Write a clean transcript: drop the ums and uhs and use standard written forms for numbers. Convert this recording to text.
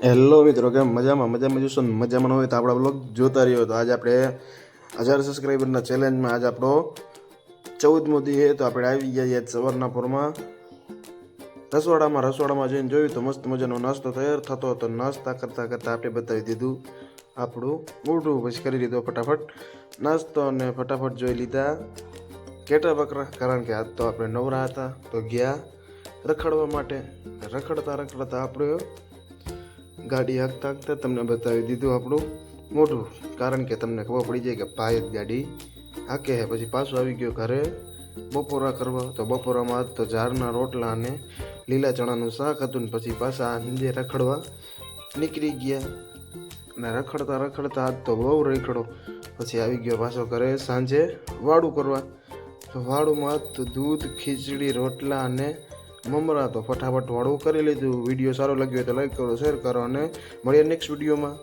Hello મિત્રો, કેમ મજામાં જોશો ને? મજામાં ન હોય તો આપણા બ્લોગ જોતા રહ્યો. તો આજે આપણે 1000 સબસ્ક્રાઈબરના ચેલેન્જમાં આજે આપણો 14મો દી છે. તો આપણે આવી ગયા યાદ સવારના પોરમાં રસોડામાં જઈને જોયું તો મસ્ત મજાનો નાસ્તો તૈયાર થતો હતો. નાસ્તા કરતાં આપણે બતાવી દીધું આપણું મોઢું, પછી કરી લીધો ફટાફટ નાસ્તો અને ફટાફટ જોઈ લીધા કેટા બકરા, કારણ કે આજ તો આપણે નવરા હતા. તો ગયા રખડવા માટે. રખડતા આપણે ગાડી હાંકતા તમને બતાવી દીધું આપણું મોઢું, કારણ કે તમને ખબર પડી જાય કે ભાઈ જ ગાડી હાકે છે. પછી પાછું આવી ગયો ઘરે બપોરા કરવા. તો બપોરામાં તો ઝાડના રોટલા અને લીલા ચણાનું શાક હતું. ને પછી પાછા નીચે રખડવા નીકળી ગયા. અને રખડતા આજ તો બહુ રખડો. પછી આવી ગયો પાછો ઘરે સાંજે વાળું કરવા. તો વાળુમાં તો દૂધ, ખીચડી, રોટલા અને મમરા. તો ફટાફટ વાળું કરી લીધું. વિડીયો સારો લાગ્યો તો લાઈક કરો, શેર કરો અને મળીએ નેક્સ્ટ વિડીયોમાં.